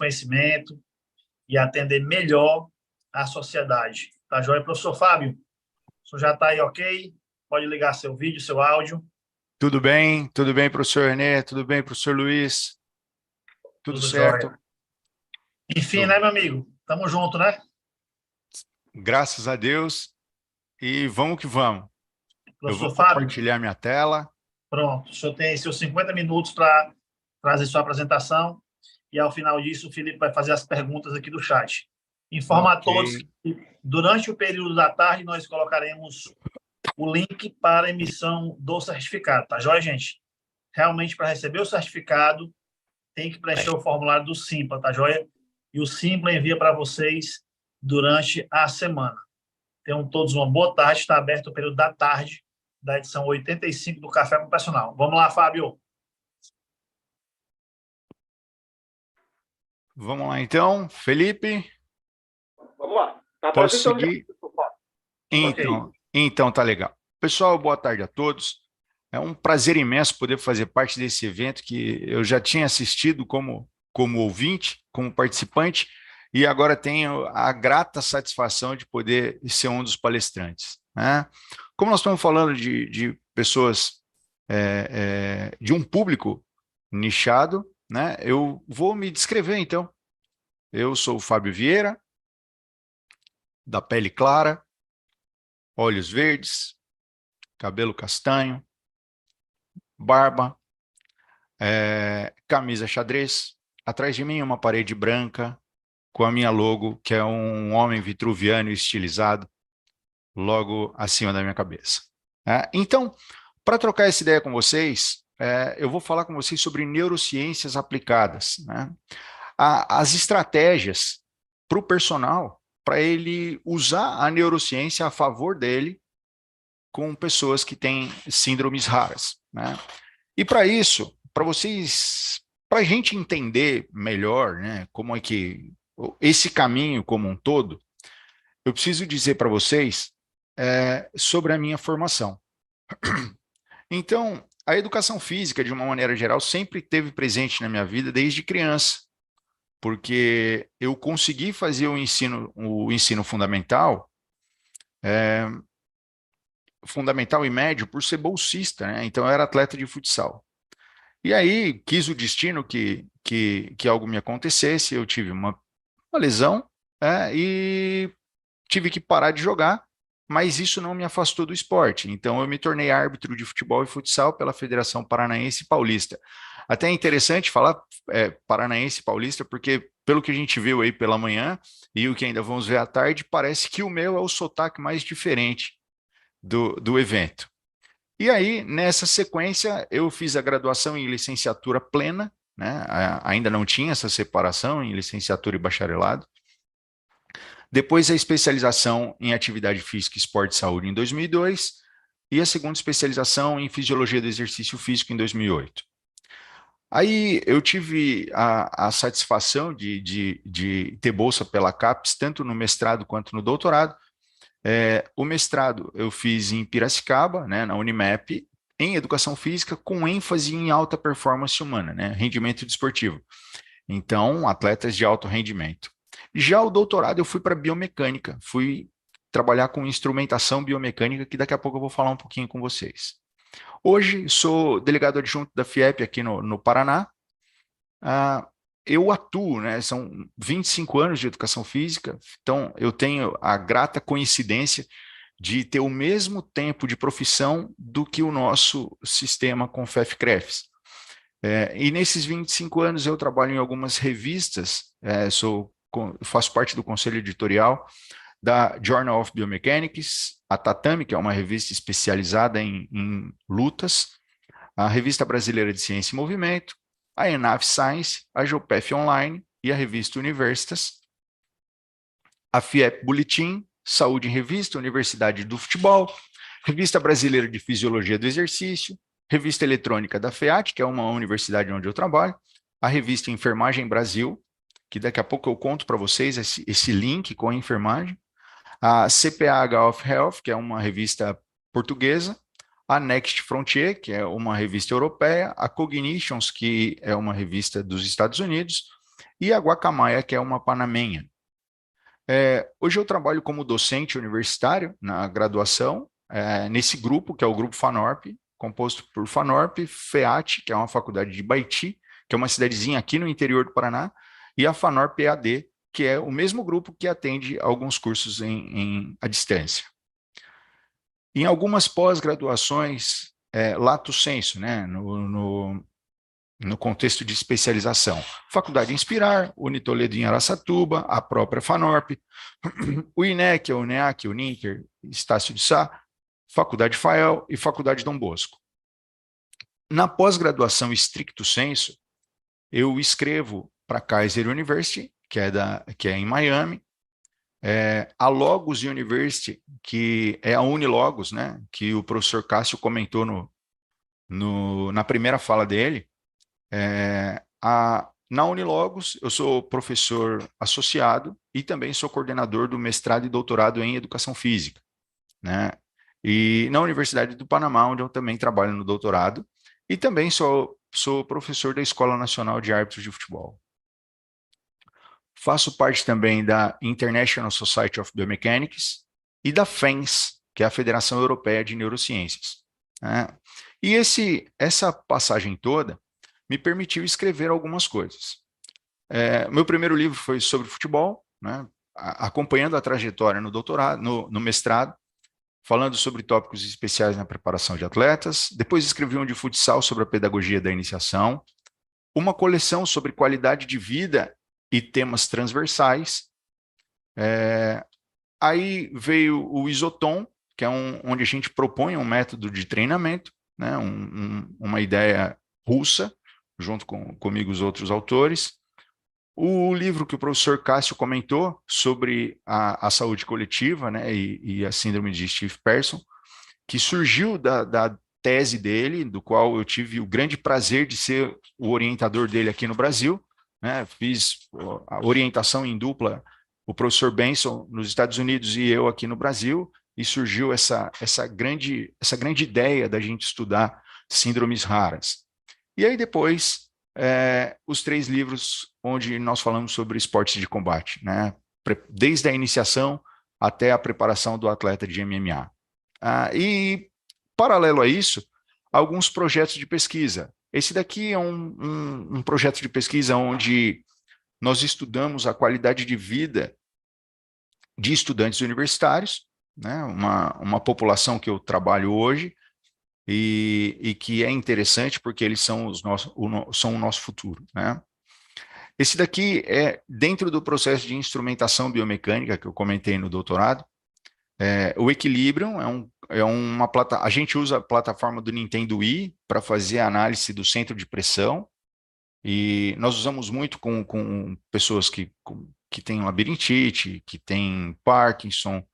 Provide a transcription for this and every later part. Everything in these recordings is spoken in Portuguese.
conhecimento e atender melhor a sociedade. Tá joia, professor Fábio? O senhor já está aí, ok? Pode ligar seu vídeo, seu áudio. Tudo bem, professor Renê, tudo bem, professor Luiz? Tudo certo? Jóia. Enfim, né, meu amigo? Tamo junto, né? Graças a Deus. E vamos que vamos. Eu vou Professor Fábio, compartilhar minha tela. pronto. O senhor tem seus 50 minutos para trazer sua apresentação e, ao final disso, o Felipe vai fazer as perguntas aqui do chat. Informa a Ok. todos que, durante o período da tarde, nós colocaremos o link para emissão do certificado, tá joia, gente? Realmente, para receber o certificado, tem que preencher o formulário do Simpla, tá joia? E o Simpla envia para vocês durante a semana. Tenham todos uma boa tarde. Está aberto o período da tarde da edição 85 do Café com o Personal. Vamos lá, Fábio. Vamos lá, então. Felipe? Vamos lá. Tá Posso seguir? Ok. Então tá legal. Pessoal, boa tarde a todos. É um prazer imenso poder fazer parte desse evento que eu já tinha assistido como ouvinte, como participante, e agora tenho a grata satisfação de poder ser um dos palestrantes, né? Como nós estamos falando de pessoas, de um público nichado, né? Eu vou me descrever, então. Eu sou o Fábio Vieira, da pele clara, olhos verdes, cabelo castanho, barba, camisa xadrez. Atrás de mim uma parede branca com a minha logo, que é um homem vitruviano estilizado, logo acima da minha cabeça. Então, para trocar essa ideia com vocês, eu vou falar com vocês sobre neurociências aplicadas, né? As estratégias para o personal, para ele usar a neurociência a favor dele com pessoas que têm síndromes raras, né? E para isso, para a gente entender melhor, né, como é que esse caminho como um todo, eu preciso dizer para vocês sobre a minha formação. Então, a educação física, de uma maneira geral, sempre esteve presente na minha vida desde criança, porque eu consegui fazer o ensino fundamental e médio por ser bolsista, né? Então eu era atleta de futsal. E aí quis o destino que algo me acontecesse, eu tive uma lesão, e tive que parar de jogar, mas isso não me afastou do esporte. Então eu me tornei árbitro de futebol e futsal pela Federação Paranaense Paulista. Até é interessante falar Paranaense Paulista, porque pelo que a gente viu aí pela manhã e o que ainda vamos ver à tarde, parece que o meu é o sotaque mais diferente do evento. E aí, nessa sequência, eu fiz a graduação em licenciatura plena, né? Ainda não tinha essa separação em licenciatura e bacharelado. Depois a especialização em atividade física, esporte e saúde em 2002 e a segunda especialização em fisiologia do exercício físico em 2008. Aí eu tive a satisfação de ter bolsa pela CAPES, tanto no mestrado quanto no doutorado. O mestrado eu fiz em Piracicaba, né, na Unimap, em educação física, com ênfase em alta performance humana, né, rendimento desportivo. Então, atletas de alto rendimento. Já o doutorado eu fui para biomecânica, fui trabalhar com instrumentação biomecânica, que daqui a pouco eu vou falar um pouquinho com vocês. Hoje sou delegado adjunto da FIEP aqui no Paraná. Eu atuo, né, são 25 anos de educação física, então eu tenho a grata coincidência de ter o mesmo tempo de profissão do que o nosso sistema Confef-Crefis. E nesses 25 anos eu trabalho em algumas revistas, faço parte do conselho editorial da Journal of Biomechanics, a Tatame, que é uma revista especializada em lutas, a Revista Brasileira de Ciência e Movimento, a Enaf Science, a Geopef Online e a revista Universitas, a FIEP Boletim, Saúde em Revista, Universidade do Futebol, Revista Brasileira de Fisiologia do Exercício, Revista Eletrônica da FEAT, que é uma universidade onde eu trabalho, a revista Enfermagem Brasil, que daqui a pouco eu conto para vocês esse link com a enfermagem, a CPAH of Health, que é uma revista portuguesa, a Next Frontier, que é uma revista europeia, a Cognitions, que é uma revista dos Estados Unidos, e a guacamaia, que é uma panamenha. Hoje eu trabalho como docente universitário na graduação, nesse grupo, que é o Grupo FANORP, composto por FANORP, FEAT, que é uma faculdade de Baiti, que é uma cidadezinha aqui no interior do Paraná, e a FANORP EAD, que é o mesmo grupo que atende alguns cursos à distância. Em algumas pós-graduações, lato sensu, né, no contexto de especialização. Faculdade Inspirar, Unitoledo em Araçatuba, a própria FANORP, o INEC, o UNEAC, o Ninter, Estácio de Sá, Faculdade FAEL e Faculdade Dom Bosco. Na pós-graduação stricto sensu, eu escrevo para a Kaiser University, que é em Miami, a Logos University, que é a Unilogos, né, que o professor Cássio comentou na primeira fala dele. Na Unilogos, eu sou professor associado e também sou coordenador do mestrado e doutorado em Educação Física, né? E na Universidade do Panamá, onde eu também trabalho no doutorado, e também sou professor da Escola Nacional de Árbitros de Futebol. Faço parte também da International Society of Biomechanics e da FENS, que é a Federação Europeia de Neurociências, né? E essa passagem toda me permitiu escrever algumas coisas. Meu primeiro livro foi sobre futebol, né, acompanhando a trajetória no doutorado, no mestrado, falando sobre tópicos especiais na preparação de atletas. Depois escrevi um de futsal sobre a pedagogia da iniciação, uma coleção sobre qualidade de vida e temas transversais. Aí veio o Isotom, que é onde a gente propõe um método de treinamento, né, uma ideia russa, junto comigo os outros autores. O livro que o professor Cássio comentou sobre a saúde coletiva, né, e a síndrome de Steve Persson, que surgiu da tese dele, do qual eu tive o grande prazer de ser o orientador dele aqui no Brasil, né, fiz a orientação em dupla, o professor Benson nos Estados Unidos e eu aqui no Brasil, e surgiu essa grande ideia da gente estudar síndromes raras. E aí depois, os 3 livros onde nós falamos sobre esportes de combate, né? Desde a iniciação até a preparação do atleta de MMA. E, paralelo a isso, alguns projetos de pesquisa. Esse daqui é um projeto de pesquisa onde nós estudamos a qualidade de vida de estudantes universitários, né? Uma população que eu trabalho hoje, e que é interessante porque eles são o nosso futuro, né? Esse daqui é dentro do processo de instrumentação biomecânica que eu comentei no doutorado. O Equilibrium a gente usa a plataforma do Nintendo Wii para fazer a análise do centro de pressão, e nós usamos muito com pessoas que têm labirintite, que têm Parkinson,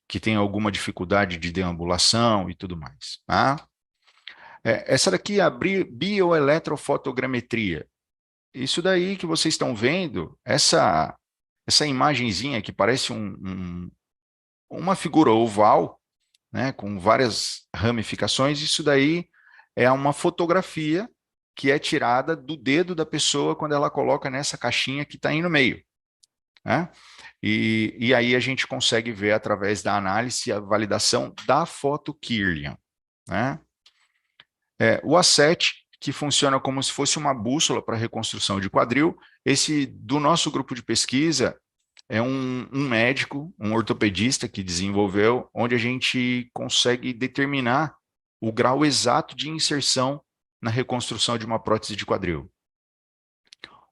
que têm alguma dificuldade de deambulação e tudo mais, tá? Essa daqui é a bioeletrofotogrametria. Isso daí que vocês estão vendo, essa imagenzinha que parece uma figura oval, né, com várias ramificações, isso daí é uma fotografia que é tirada do dedo da pessoa quando ela coloca nessa caixinha que está aí no meio, né? E aí a gente consegue ver através da análise a validação da foto Kirlian, né? O A7, que funciona como se fosse uma bússola para reconstrução de quadril. Esse do nosso grupo de pesquisa é um médico, um ortopedista que desenvolveu, onde a gente consegue determinar o grau exato de inserção na reconstrução de uma prótese de quadril.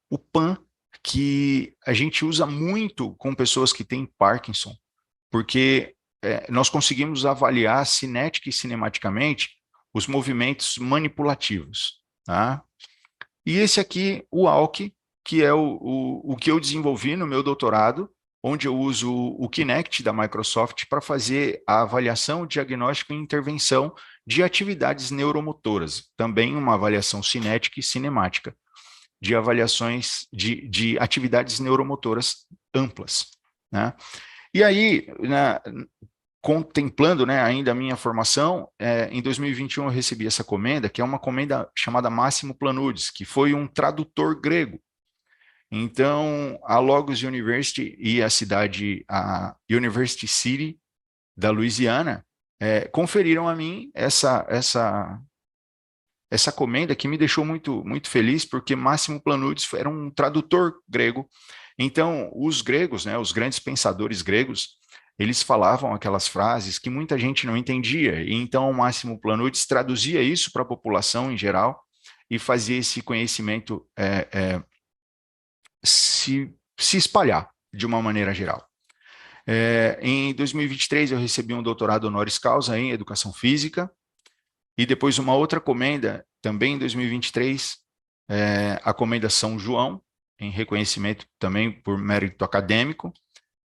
O PAN, que a gente usa muito com pessoas que têm Parkinson, porque nós conseguimos avaliar cinética e cinematicamente os movimentos manipulativos, tá? E esse aqui, o ALK, que é o que eu desenvolvi no meu doutorado, onde eu uso o Kinect da Microsoft para fazer a avaliação, diagnóstico e intervenção de atividades neuromotoras, também uma avaliação cinética e cinemática, de avaliações de atividades neuromotoras amplas, né? E aí, contemplando, né, ainda a minha formação, em 2021 eu recebi essa comenda, que é uma comenda chamada Máximo Planudes, que foi um tradutor grego. Então, a Logos University e a University City da Louisiana, conferiram a mim essa comenda que me deixou muito, muito feliz, porque Máximo Planudes era um tradutor grego. Então, os gregos, né, os grandes pensadores gregos, eles falavam aquelas frases que muita gente não entendia. E então, o Máximo Planudes traduzia isso para a população em geral e fazia esse conhecimento se espalhar de uma maneira geral. Em 2023, eu recebi um doutorado honoris causa em Educação Física, e depois uma outra comenda, também em 2023, a comenda São João, em reconhecimento também por mérito acadêmico,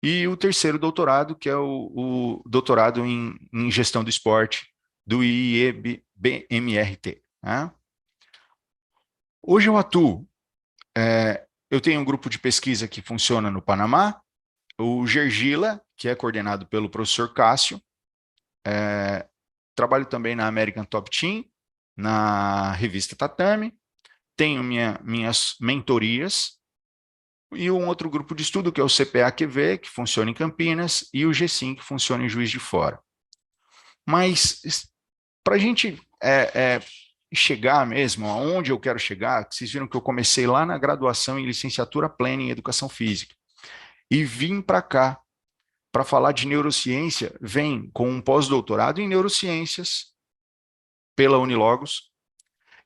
e o terceiro doutorado, que é o doutorado em Gestão do Esporte, do IEBMRT. Né? Hoje eu atuo, eu tenho um grupo de pesquisa que funciona no Panamá, o Gergila, que é coordenado pelo professor Cássio, trabalho também na American Top Team, na revista Tatame, tenho minhas mentorias, e um outro grupo de estudo, que é o CPA-QV, que funciona em Campinas, e o G5, que funciona em Juiz de Fora. Mas, para a gente chegar mesmo aonde eu quero chegar, vocês viram que eu comecei lá na graduação em licenciatura plena em Educação Física, e vim para cá, para falar de neurociência, vem com um pós-doutorado em neurociências pela Unilogos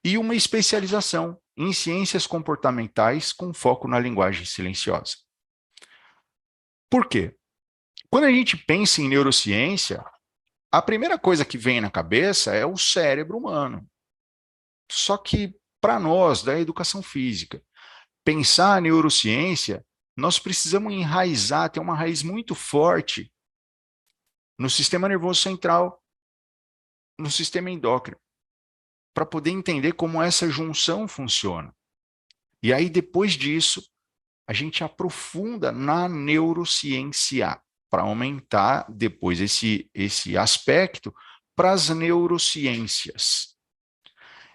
e uma especialização em ciências comportamentais com foco na linguagem silenciosa. Por quê? Quando a gente pensa em neurociência, a primeira coisa que vem na cabeça é o cérebro humano. Só que, para nós, da educação física, pensar a neurociência, nós precisamos enraizar, ter uma raiz muito forte no sistema nervoso central, no sistema endócrino, para poder entender como essa junção funciona. E aí, depois disso, a gente aprofunda na neurociência, para aumentar depois esse aspecto para as neurociências.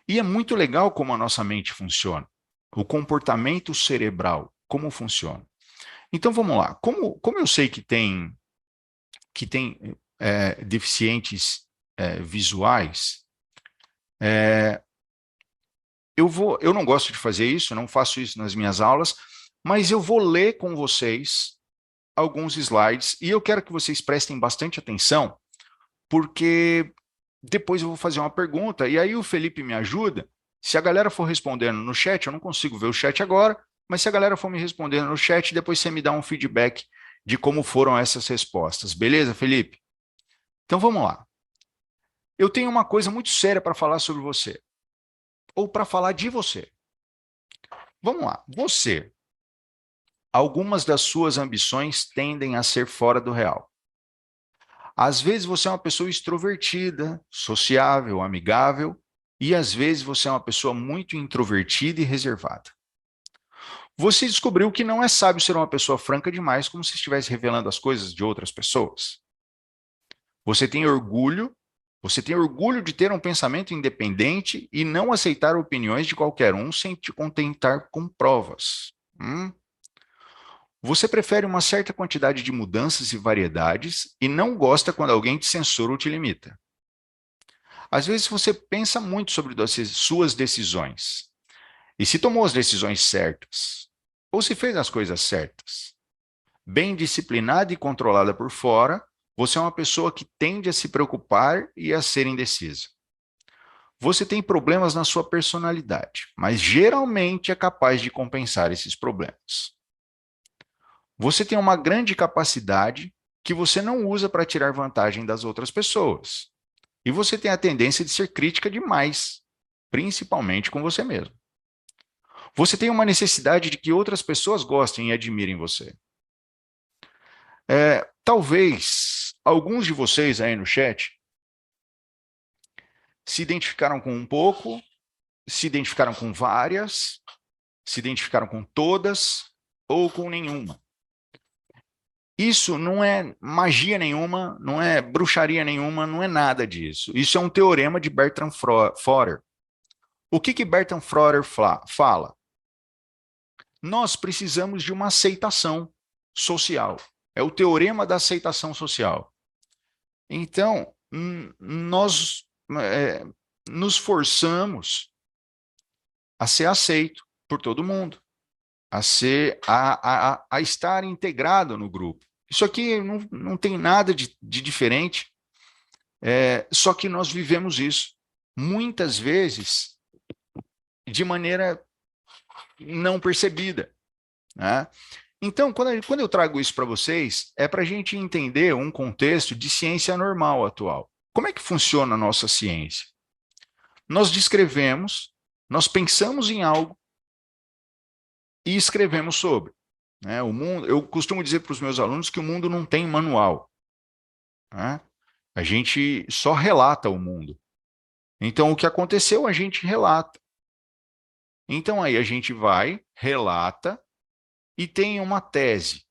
E é muito legal como a nossa mente funciona, o comportamento cerebral, como funciona. Então, vamos lá. Como eu sei que tem deficientes visuais, eu não gosto de fazer isso, não faço isso nas minhas aulas, mas eu vou ler com vocês alguns slides e eu quero que vocês prestem bastante atenção, porque depois eu vou fazer uma pergunta e aí o Felipe me ajuda. Se a galera for respondendo no chat, eu não consigo ver o chat agora, mas se a galera for me respondendo no chat, depois você me dá um feedback de como foram essas respostas. Beleza, Felipe? Então vamos lá. Eu tenho uma coisa muito séria para falar sobre você, ou para falar de você. Vamos lá. Você, algumas das suas ambições tendem a ser fora do real. Às vezes você é uma pessoa extrovertida, sociável, amigável, e às vezes você é uma pessoa muito introvertida e reservada. Você descobriu que não é sábio ser uma pessoa franca demais, como se estivesse revelando as coisas de outras pessoas. Você tem orgulho de ter um pensamento independente e não aceitar opiniões de qualquer um sem te contentar com provas. Você prefere uma certa quantidade de mudanças e variedades e não gosta quando alguém te censura ou te limita. Às vezes você pensa muito sobre suas decisões. E se tomou as decisões certas, ou se fez as coisas certas. Bem disciplinada e controlada por fora, você é uma pessoa que tende a se preocupar e a ser indecisa. Você tem problemas na sua personalidade, mas geralmente é capaz de compensar esses problemas. Você tem uma grande capacidade que você não usa para tirar vantagem das outras pessoas. E você tem a tendência de ser crítica demais, principalmente com você mesmo. Você tem uma necessidade de que outras pessoas gostem e admirem você. Talvez alguns de vocês aí no chat se identificaram com um pouco, se identificaram com várias, se identificaram com todas ou com nenhuma. Isso não é magia nenhuma, não é bruxaria nenhuma, não é nada disso. Isso é um teorema de Bertrand Forer. O que Bertrand Forer fala? nós precisamos de uma aceitação social. É o teorema da aceitação social. Então, nós nos forçamos a ser aceito por todo mundo, a estar integrado no grupo. Isso aqui não tem nada de diferente, só que nós vivemos isso muitas vezes de maneira não percebida, né? Então, quando eu trago isso para vocês, é para a gente entender um contexto de ciência normal atual. Como é que funciona a nossa ciência? Nós descrevemos, nós pensamos em algo e escrevemos sobre, né? O mundo, eu costumo dizer para os meus alunos que o mundo não tem manual, né? A gente só relata o mundo. Então, o que aconteceu, a gente relata. Então, aí a gente vai, relata e tem uma tese,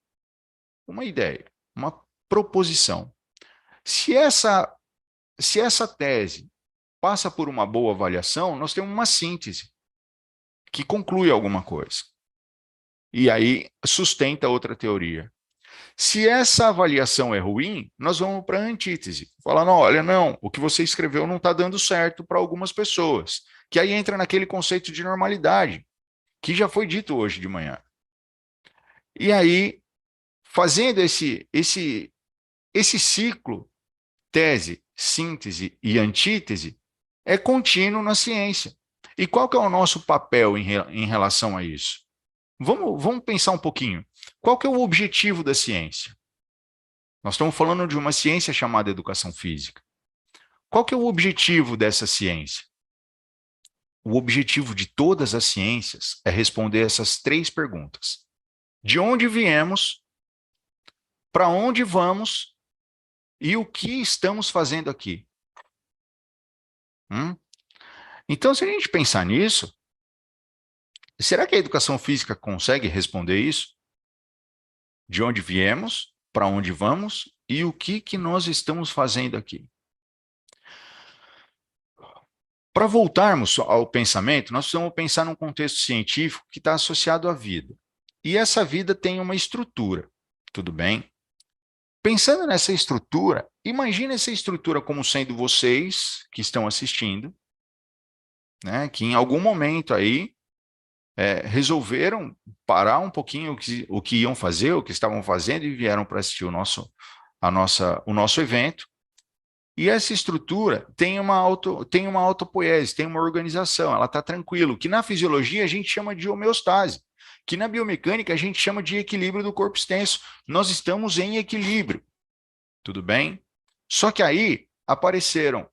uma ideia, uma proposição. Se essa tese passa por uma boa avaliação, nós temos uma síntese que conclui alguma coisa. E aí sustenta outra teoria. Se essa avaliação é ruim, nós vamos para a antítese. Falando, olha, não, o que você escreveu não está dando certo para algumas pessoas. Que aí entra naquele conceito de normalidade, que já foi dito hoje de manhã. E aí, fazendo esse ciclo, tese, síntese e antítese, é contínuo na ciência. E qual que é o nosso papel em relação a isso? Vamos pensar um pouquinho. Qual que é o objetivo da ciência? Nós estamos falando de uma ciência chamada educação física. Qual que é o objetivo dessa ciência? O objetivo de todas as ciências é responder essas 3 perguntas. De onde viemos, para onde vamos e o que estamos fazendo aqui? Então, se a gente pensar nisso, será que a educação física consegue responder isso? De onde viemos, para onde vamos e o que nós estamos fazendo aqui? Para voltarmos ao pensamento, nós precisamos pensar num contexto científico que está associado à vida. E essa vida tem uma estrutura, tudo bem? Pensando nessa estrutura, imagine essa estrutura como sendo vocês que estão assistindo, né, que em algum momento aí resolveram parar um pouquinho o que iam fazer, o que estavam fazendo e vieram para assistir o nosso evento. E essa estrutura tem uma autopoiese, tem uma organização, ela está tranquila, que na fisiologia a gente chama de homeostase, que na biomecânica a gente chama de equilíbrio do corpo extenso. Nós estamos em equilíbrio, tudo bem? Só que aí apareceram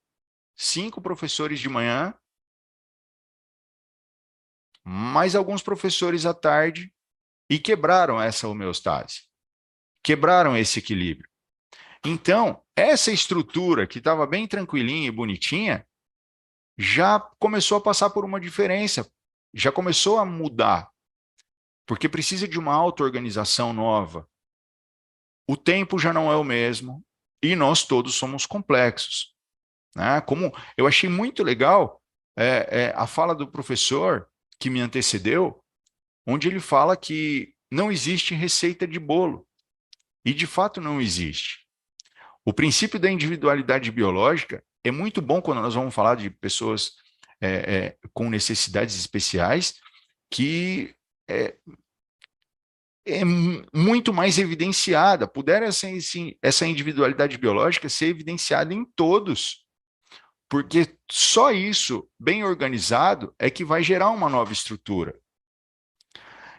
5 professores de manhã, mais alguns professores à tarde, e quebraram essa homeostase, quebraram esse equilíbrio. Então, essa estrutura que estava bem tranquilinha e bonitinha, já começou a passar por uma diferença, já começou a mudar, porque precisa de uma auto-organização nova. O tempo já não é o mesmo e nós todos somos complexos, né? Como eu achei muito legal a fala do professor que me antecedeu, onde ele fala que não existe receita de bolo, e de fato não existe. O princípio da individualidade biológica é muito bom quando nós vamos falar de pessoas com necessidades especiais, que é muito mais evidenciada, pudera essa individualidade biológica ser evidenciada em todos, porque só isso, bem organizado, é que vai gerar uma nova estrutura.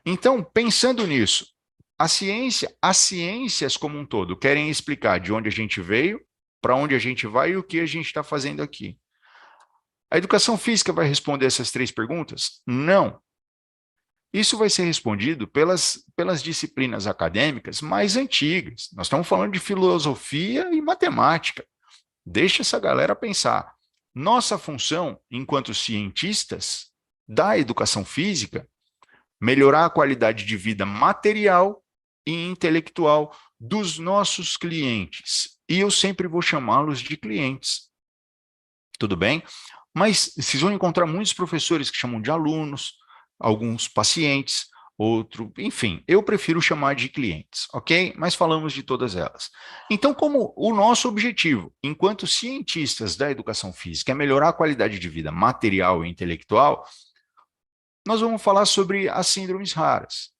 Então, pensando nisso, as ciências como um todo querem explicar de onde a gente veio, para onde a gente vai e o que a gente está fazendo aqui. A educação física vai responder essas 3 perguntas? Não. Isso vai ser respondido pelas disciplinas acadêmicas mais antigas. Nós estamos falando de filosofia e matemática. Deixa essa galera pensar. Nossa função, enquanto cientistas da educação física, melhorar a qualidade de vida material e intelectual dos nossos clientes. E eu sempre vou chamá-los de clientes. Tudo bem? Mas vocês vão encontrar muitos professores que chamam de alunos, alguns pacientes, outro, enfim, eu prefiro chamar de clientes, ok? Mas falamos de todas elas. Então, como o nosso objetivo, enquanto cientistas da educação física, é melhorar a qualidade de vida material e intelectual, nós vamos falar sobre as síndromes raras.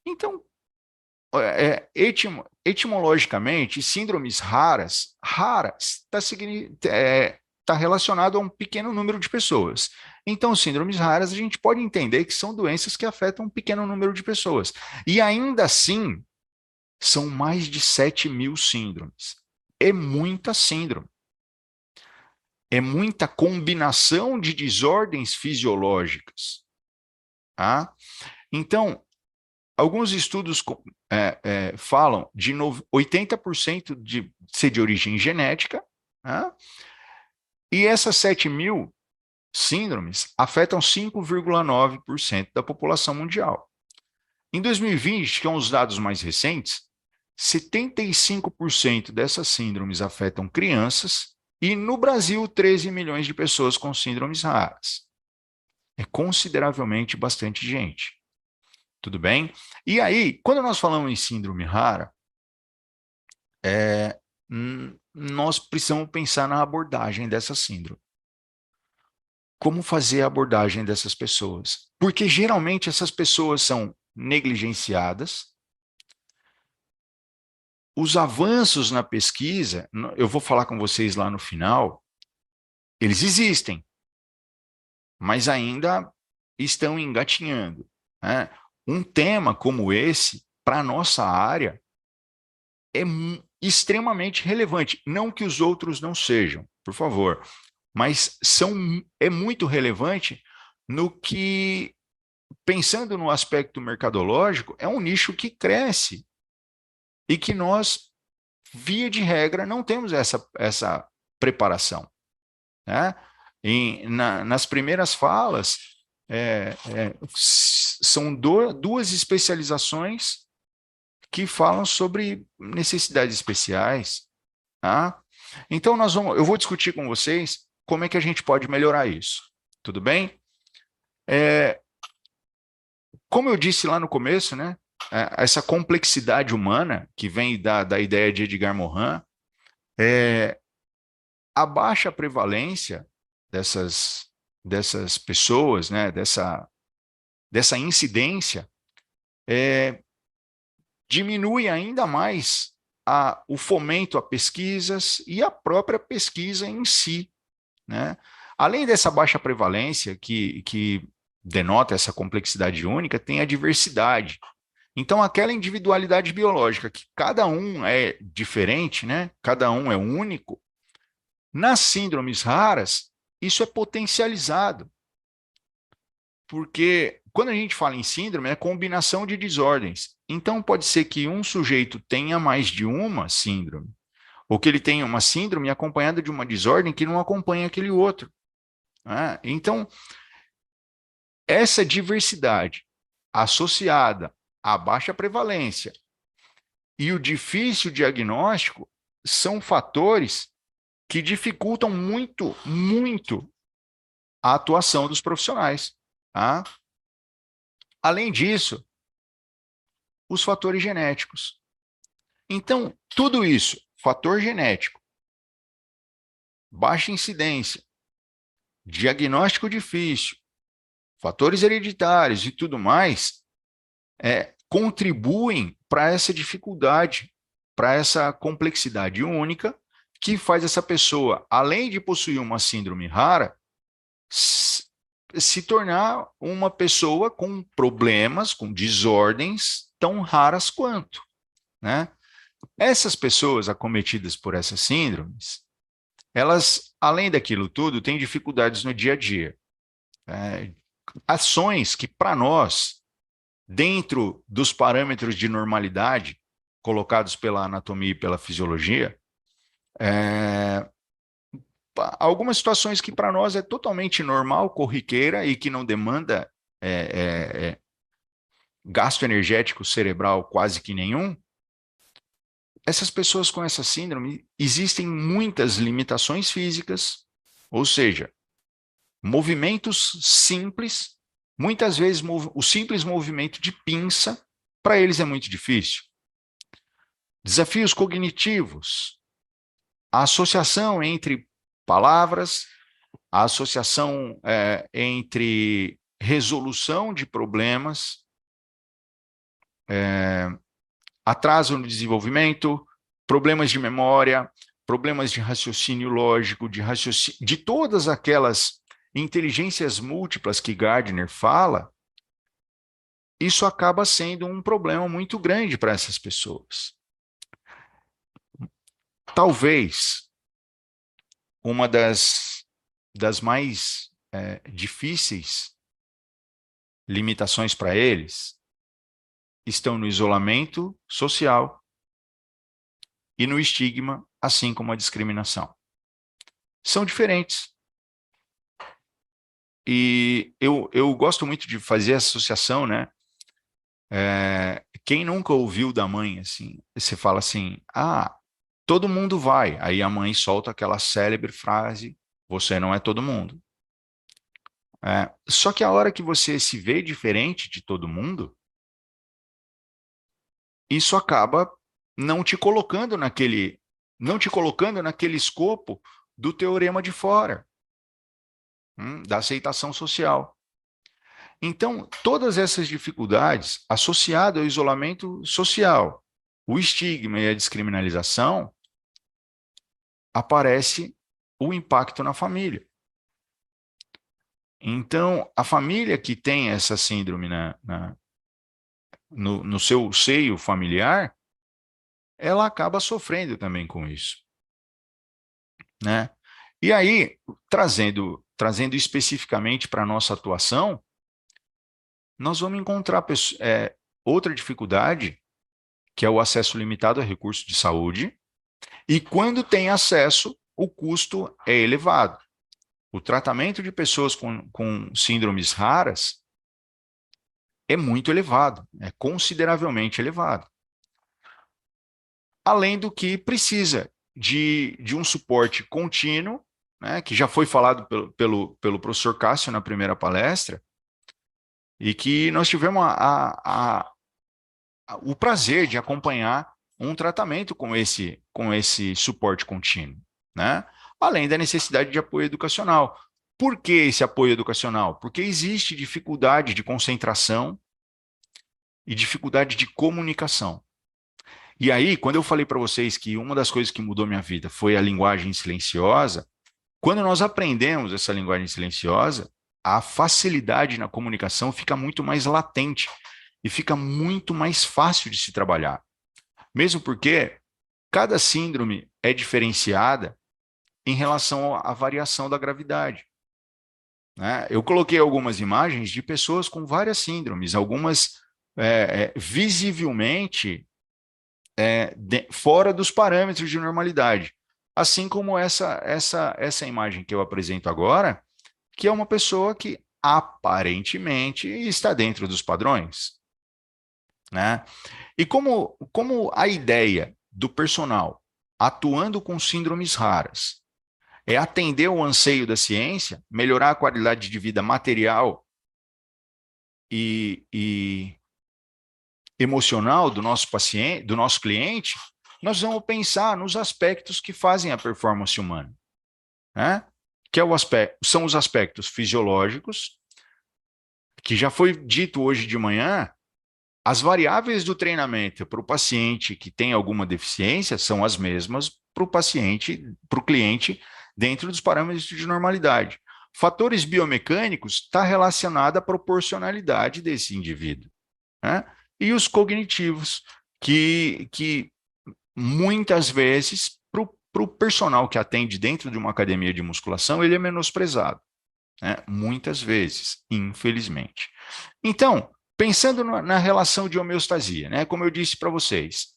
Então, etimologicamente, síndromes raras está relacionado a um pequeno número de pessoas. Então, síndromes raras, a gente pode entender que são doenças que afetam um pequeno número de pessoas. E ainda assim, são mais de 7.000 síndromes. É muita síndrome. É muita combinação de desordens fisiológicas. Tá? Então, alguns estudos falam de 80% de ser de origem genética, né? E essas 7.000 síndromes afetam 5,9% da população mundial. Em 2020, que são os dados mais recentes, 75% dessas síndromes afetam crianças e no Brasil 13 milhões de pessoas com síndromes raras. É consideravelmente bastante gente. Tudo bem? E aí, quando nós falamos em síndrome rara, nós precisamos pensar na abordagem dessa síndrome. Como fazer a abordagem dessas pessoas? Porque geralmente essas pessoas são negligenciadas. Os avanços na pesquisa, eu vou falar com vocês lá no final, eles existem, mas ainda estão engatinhando, né? Um tema como esse, para a nossa área, é extremamente relevante. Não que os outros não sejam, por favor, mas é muito relevante no que, pensando no aspecto mercadológico, é um nicho que cresce e que nós, via de regra, não temos essa preparação. Né? Nas primeiras falas, são duas especializações que falam sobre necessidades especiais. Tá? Então, eu vou discutir com vocês como é que a gente pode melhorar isso. Tudo bem? Como eu disse lá no começo, né, essa complexidade humana que vem da ideia de Edgar Morin, a baixa prevalência dessas pessoas, né, dessa incidência, diminui ainda mais o fomento a pesquisas e a própria pesquisa em si. Né? Além dessa baixa prevalência, que denota essa complexidade única, tem a diversidade. Então, aquela individualidade biológica, que cada um é diferente, né? Cada um é único, nas síndromes raras, isso é potencializado. Porque quando a gente fala em síndrome, é combinação de desordens. Então, pode ser que um sujeito tenha mais de uma síndrome, ou que ele tenha uma síndrome acompanhada de uma desordem que não acompanha aquele outro. Né? Então, essa diversidade associada à baixa prevalência e o difícil diagnóstico são fatores que dificultam muito, muito a atuação dos profissionais. Tá? Além disso, os fatores genéticos. Então, tudo isso, fator genético, baixa incidência, diagnóstico difícil, fatores hereditários e tudo mais, contribuem para essa dificuldade, para essa complexidade única, que faz essa pessoa, além de possuir uma síndrome rara, se tornar uma pessoa com problemas, com desordens tão raras quanto. Né? Essas pessoas acometidas por essas síndromes, elas, além daquilo tudo, têm dificuldades no dia a dia. Ações que, para nós, dentro dos parâmetros de normalidade colocados pela anatomia e pela fisiologia, algumas situações que para nós é totalmente normal, corriqueira e que não demanda gasto energético cerebral quase que nenhum, essas pessoas com essa síndrome, existem muitas limitações físicas, ou seja, movimentos simples Muitas vezes o simples movimento de pinça, para eles é muito difícil. Desafios cognitivos, a associação entre palavras, a associação entre resolução de problemas, atraso no desenvolvimento, problemas de memória, problemas de raciocínio lógico, de todas aquelas inteligências múltiplas que Gardner fala, isso acaba sendo um problema muito grande para essas pessoas. Talvez uma das mais difíceis limitações para eles estão no isolamento social e no estigma, assim como a discriminação. São diferentes. E eu gosto muito de fazer essa associação, né? Quem nunca ouviu da mãe, assim, você fala assim, todo mundo vai. Aí a mãe solta aquela célebre frase, você não é todo mundo. Só que a hora que você se vê diferente de todo mundo, isso acaba não te colocando naquele escopo do teorema de fora, da aceitação social. Então, todas essas dificuldades associadas ao isolamento social, o estigma e a descriminalização, aparece o impacto na família. Então, a família que tem essa síndrome no seu seio familiar, ela acaba sofrendo também com isso, né? E aí, trazendo especificamente para a nossa atuação, nós vamos encontrar outra dificuldade, que é o acesso limitado a recursos de saúde, e quando tem acesso, o custo é elevado. O tratamento de pessoas com síndromes raras é muito elevado, é consideravelmente elevado. Além do que precisa de um suporte contínuo, né, que já foi falado pelo professor Cássio na primeira palestra, e que nós tivemos o prazer de acompanhar um tratamento com esse suporte contínuo, né? Além da necessidade de apoio educacional. Por que esse apoio educacional? Porque existe dificuldade de concentração e dificuldade de comunicação. E aí, quando eu falei para vocês que uma das coisas que mudou minha vida foi a linguagem silenciosa, quando nós aprendemos essa linguagem silenciosa, a facilidade na comunicação fica muito mais latente e fica muito mais fácil de se trabalhar. Mesmo porque cada síndrome é diferenciada em relação à variação da gravidade, né? Eu coloquei algumas imagens de pessoas com várias síndromes, algumas visivelmente fora dos parâmetros de normalidade. Assim como essa imagem que eu apresento agora, que é uma pessoa que aparentemente está dentro dos padrões, né? E como a ideia do personal atuando com síndromes raras é atender o anseio da ciência, melhorar a qualidade de vida material e emocional do nosso paciente, do nosso cliente, nós vamos pensar nos aspectos que fazem a performance humana, né? Que são os aspectos fisiológicos, que já foi dito hoje de manhã, as variáveis do treinamento para o paciente que tem alguma deficiência são as mesmas para o cliente, dentro dos parâmetros de normalidade. Fatores biomecânicos está relacionado à proporcionalidade desse indivíduo, né? E os cognitivos, que muitas vezes, para o personal que atende dentro de uma academia de musculação, ele é menosprezado, né? Muitas vezes, infelizmente. Então, pensando na relação de homeostasia, né? Como eu disse para vocês,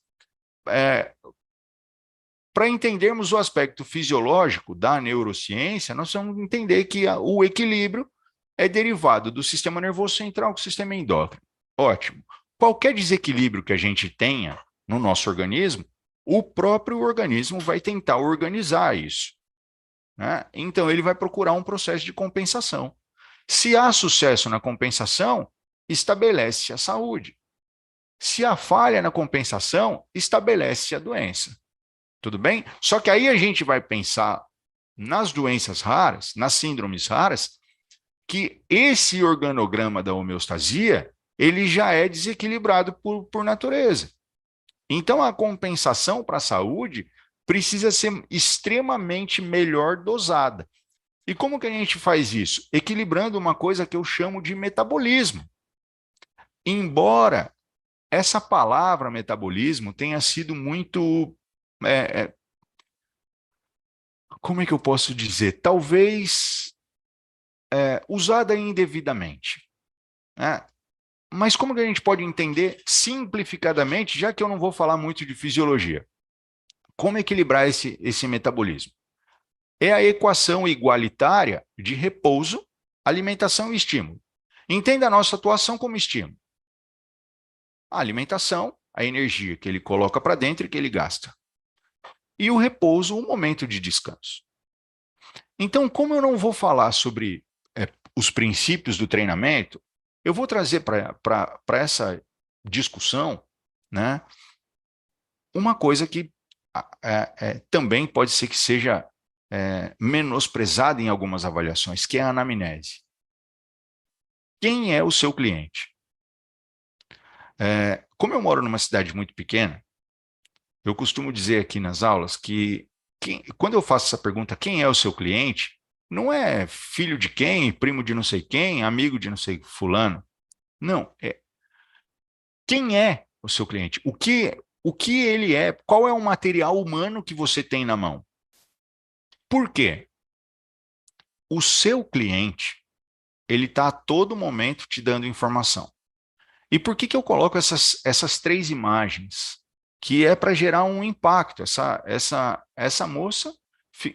para entendermos o aspecto fisiológico da neurociência, nós vamos entender que o equilíbrio é derivado do sistema nervoso central com o sistema endócrino. Ótimo. Qualquer desequilíbrio que a gente tenha no nosso organismo, o próprio organismo vai tentar organizar isso, né? Então, ele vai procurar um processo de compensação. Se há sucesso na compensação, estabelece a saúde. Se há falha na compensação, estabelece a doença. Tudo bem? Só que aí a gente vai pensar nas doenças raras, nas síndromes raras, que esse organograma da homeostasia, ele já é desequilibrado por natureza. Então, a compensação para a saúde precisa ser extremamente melhor dosada. E como que a gente faz isso? Equilibrando uma coisa que eu chamo de metabolismo. Embora essa palavra metabolismo tenha sido muito... como é que eu posso dizer? Talvez usada indevidamente, né? Mas como que a gente pode entender simplificadamente, já que eu não vou falar muito de fisiologia? Como equilibrar esse metabolismo? É a equação igualitária de repouso, alimentação e estímulo. Entenda a nossa atuação como estímulo. A alimentação, a energia que ele coloca para dentro e que ele gasta. E o repouso, o momento de descanso. Então, como eu não vou falar sobre os princípios do treinamento, eu vou trazer para essa discussão, né, uma coisa que também pode ser que seja menosprezada em algumas avaliações, que é a anamnese. Quem é o seu cliente? Como eu moro numa cidade muito pequena, eu costumo dizer aqui nas aulas que quando eu faço essa pergunta, quem é o seu cliente, não é filho de quem, primo de não sei quem, amigo de não sei fulano. Não, quem é o seu cliente? O que ele é? Qual é o material humano que você tem na mão? Por quê? O seu cliente, ele está a todo momento te dando informação. E por que eu coloco essas três imagens? Que é para gerar um impacto. Essa moça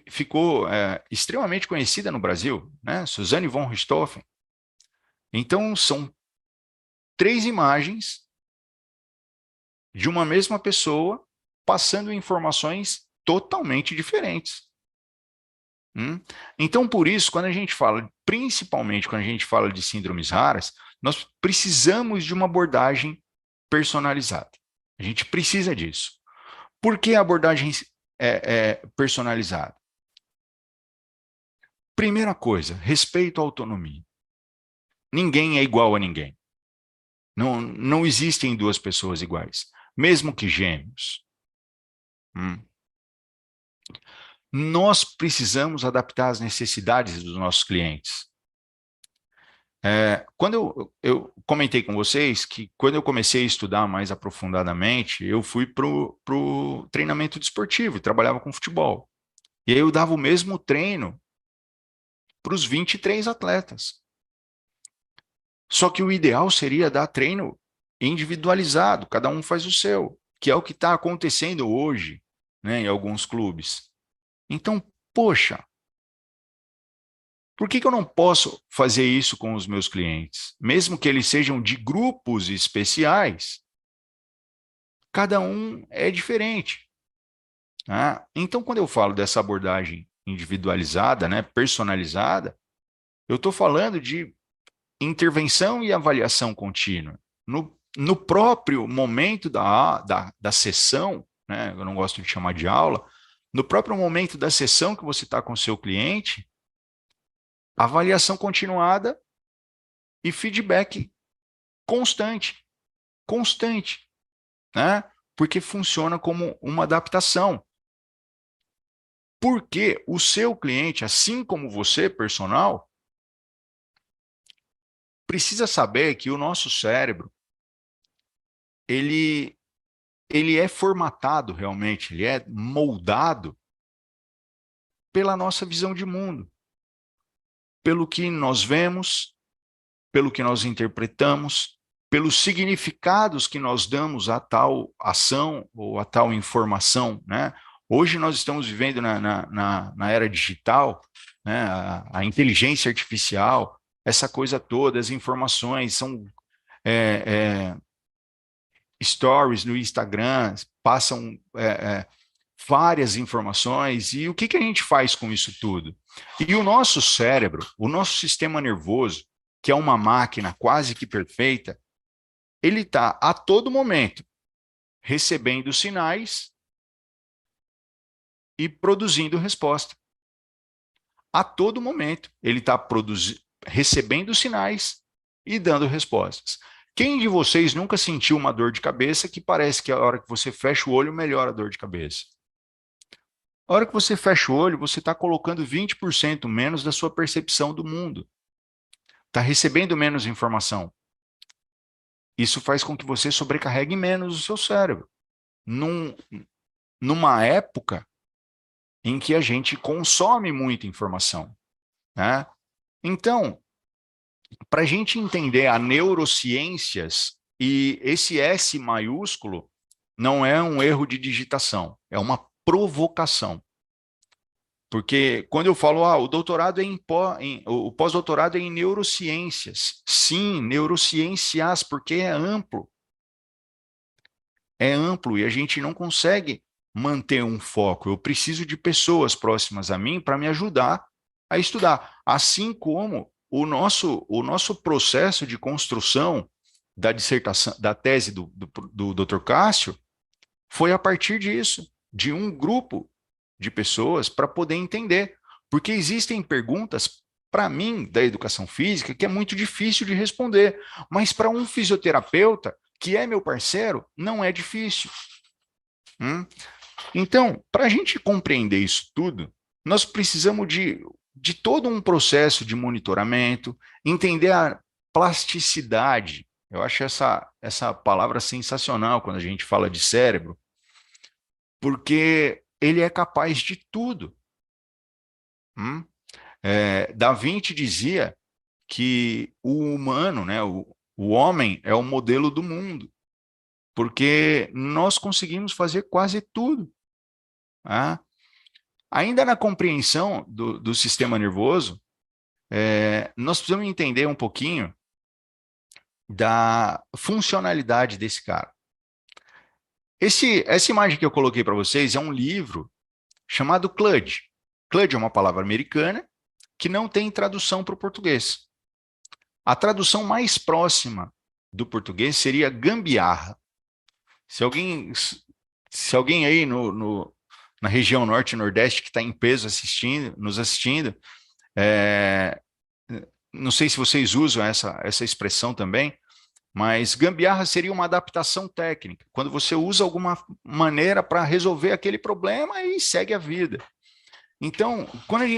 ficou extremamente conhecida no Brasil, né? Suzanne von Richthofen. Então, são três imagens de uma mesma pessoa passando informações totalmente diferentes. Então, por isso, quando a gente fala, principalmente quando a gente fala de síndromes raras, nós precisamos de uma abordagem personalizada. A gente precisa disso. Por que a abordagem personalizada? Primeira coisa, respeito à autonomia. Ninguém é igual a ninguém. Não existem duas pessoas iguais, mesmo que gêmeos. Nós precisamos adaptar as necessidades dos nossos clientes. Quando eu comentei com vocês que quando eu comecei a estudar mais aprofundadamente, eu fui para o treinamento desportivo, trabalhava com futebol. E aí eu dava o mesmo treino para os 23 atletas. Só que o ideal seria dar treino individualizado, cada um faz o seu, que é o que está acontecendo hoje, né, em alguns clubes. Então, poxa, por que eu não posso fazer isso com os meus clientes? Mesmo que eles sejam de grupos especiais, cada um é diferente. Então, quando eu falo dessa abordagem individualizada, né, personalizada, eu estou falando de intervenção e avaliação contínua. No próprio momento da sessão, né, eu não gosto de chamar de aula, no próprio momento da sessão que você está com o seu cliente, avaliação continuada e feedback constante, né? Porque funciona como uma adaptação. Porque o seu cliente, assim como você, personal, precisa saber que o nosso cérebro, ele é formatado realmente, ele é moldado pela nossa visão de mundo, pelo que nós vemos, pelo que nós interpretamos, pelos significados que nós damos a tal ação ou a tal informação, né? Hoje nós estamos vivendo na era digital, né? A inteligência artificial, essa coisa toda, as informações são stories no Instagram, passam várias informações, e o que a gente faz com isso tudo? E o nosso cérebro, o nosso sistema nervoso, que é uma máquina quase que perfeita, ele está a todo momento recebendo sinais e produzindo resposta. A todo momento, ele está recebendo sinais e dando respostas. Quem de vocês nunca sentiu uma dor de cabeça que parece que a hora que você fecha o olho, melhora a dor de cabeça? A hora que você fecha o olho, você está colocando 20% menos da sua percepção do mundo. Está recebendo menos informação. Isso faz com que você sobrecarregue menos o seu cérebro. Numa época em que a gente consome muita informação, né? Então, para a gente entender a neurociências, e esse S maiúsculo não é um erro de digitação, é uma provocação. Porque quando eu falo, o doutorado é o pós-doutorado é em neurociências. Sim, neurociências, porque é amplo. É amplo e a gente não consegue manter um foco. Eu preciso de pessoas próximas a mim para me ajudar a estudar. Assim como o nosso processo de construção da dissertação, da tese do Dr. Cássio, foi a partir disso, de um grupo de pessoas para poder entender. Porque existem perguntas, para mim, da educação física, que é muito difícil de responder, mas para um fisioterapeuta, que é meu parceiro, não é difícil. Então, para a gente compreender isso tudo, nós precisamos de todo um processo de monitoramento, entender a plasticidade. Eu acho essa palavra sensacional quando a gente fala de cérebro, porque ele é capaz de tudo. Da Vinci dizia que o humano, né, o homem, é o modelo do mundo, porque nós conseguimos fazer quase tudo. Tá? Ainda na compreensão do sistema nervoso, nós precisamos entender um pouquinho da funcionalidade desse cara. Essa imagem que eu coloquei para vocês é um livro chamado CLUD. CLUD é uma palavra americana que não tem tradução para o português. A tradução mais próxima do português seria gambiarra. Se alguém aí na região norte e nordeste que está em peso nos assistindo, não sei se vocês usam essa expressão também, mas gambiarra seria uma adaptação técnica, quando você usa alguma maneira para resolver aquele problema e segue a vida. Então,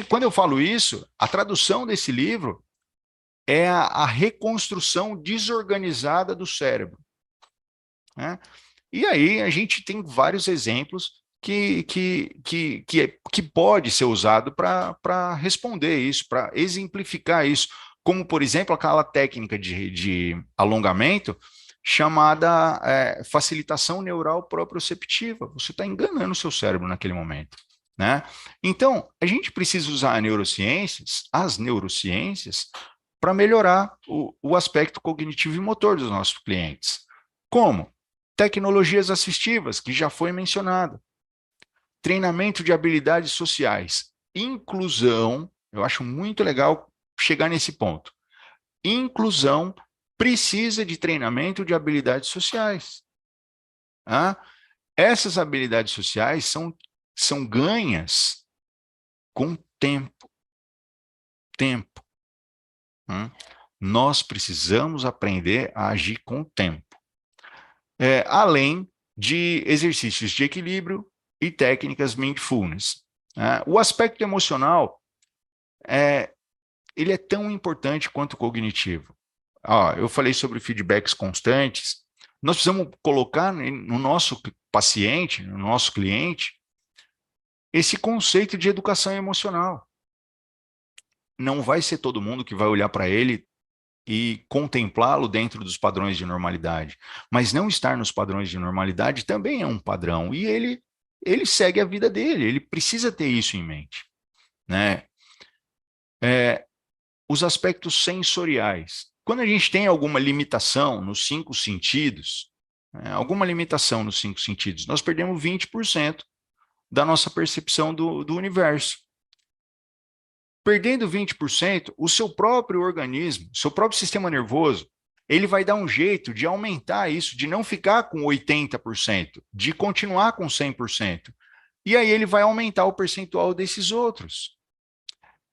quando eu falo isso, a tradução desse livro é a reconstrução desorganizada do cérebro. Né? E aí a gente tem vários exemplos que pode ser usado para responder isso, para exemplificar isso, como, por exemplo, aquela técnica de alongamento chamada facilitação neural proprioceptiva. Você está enganando o seu cérebro naquele momento. Né? Então, a gente precisa usar as neurociências, para melhorar o aspecto cognitivo e motor dos nossos clientes. Como? Tecnologias assistivas, que já foi mencionado. Treinamento de habilidades sociais. Inclusão, eu acho muito legal chegar nesse ponto. Inclusão precisa de treinamento de habilidades sociais. Essas habilidades sociais são ganhas com tempo. Nós precisamos aprender a agir com o tempo. Além de exercícios de equilíbrio e técnicas mindfulness. O aspecto emocional, ele é tão importante quanto o cognitivo. Eu falei sobre feedbacks constantes. Nós precisamos colocar no nosso paciente, no nosso cliente, esse conceito de educação emocional. Não vai ser todo mundo que vai olhar para ele e contemplá-lo dentro dos padrões de normalidade. Mas não estar nos padrões de normalidade também é um padrão, e ele segue a vida dele, ele precisa ter isso em mente. Né? Os aspectos sensoriais. Quando a gente tem alguma limitação nos 5 sentidos, nós perdemos 20% da nossa percepção do universo. Perdendo 20%, o seu próprio organismo, seu próprio sistema nervoso, ele vai dar um jeito de aumentar isso, de não ficar com 80%, de continuar com 100%. E aí ele vai aumentar o percentual desses outros.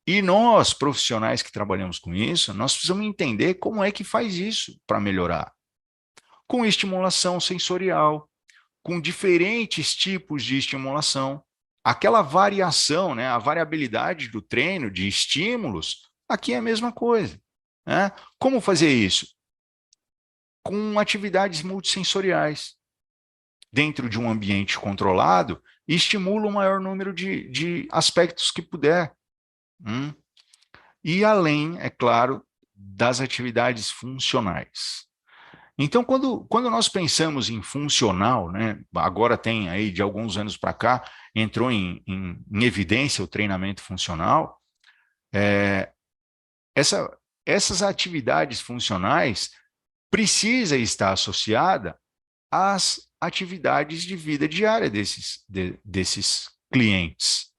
E nós, profissionais que trabalhamos com isso, nós precisamos entender como é que faz isso para melhorar. Com estimulação sensorial, com diferentes tipos de estimulação. Aquela variação, né, a variabilidade do treino, de estímulos, aqui é a mesma coisa. Né? Como fazer isso? Com atividades multissensoriais. Dentro de um ambiente controlado, estimula o maior número de aspectos que puder. E além, é claro, das atividades funcionais. Então, quando nós pensamos em funcional, né, agora tem aí, de alguns anos para cá, entrou em evidência o treinamento funcional, essas atividades funcionais precisa estar associada às atividades de vida diária desses clientes.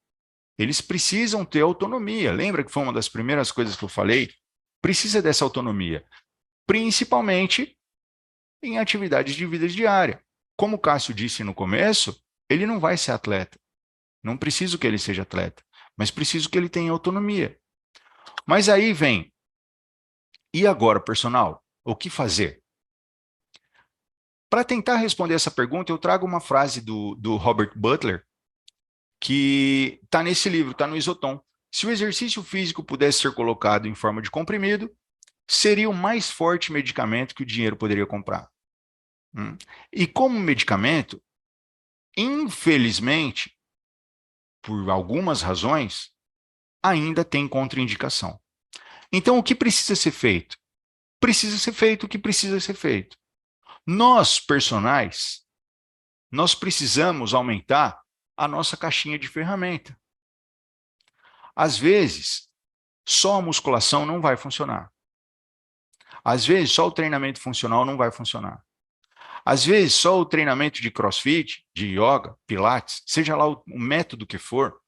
Eles precisam ter autonomia. Lembra que foi uma das primeiras coisas que eu falei? Precisa dessa autonomia, principalmente em atividades de vida diária. Como o Cássio disse no começo, ele não vai ser atleta. Não preciso que ele seja atleta, mas preciso que ele tenha autonomia. Mas aí vem, e agora, personal, o que fazer? Para tentar responder essa pergunta, eu trago uma frase do Robert Butler, que está nesse livro, está no Isotom. Se o exercício físico pudesse ser colocado em forma de comprimido, seria o mais forte medicamento que o dinheiro poderia comprar. E como medicamento, infelizmente, por algumas razões, ainda tem contraindicação. Então, o que precisa ser feito? Precisa ser feito o que precisa ser feito. Nós, personagens, nós precisamos aumentar a nossa caixinha de ferramenta. Às vezes, só a musculação não vai funcionar. Às vezes, só o treinamento funcional não vai funcionar. Às vezes, só o treinamento de crossfit, de yoga, pilates, seja lá o método que for,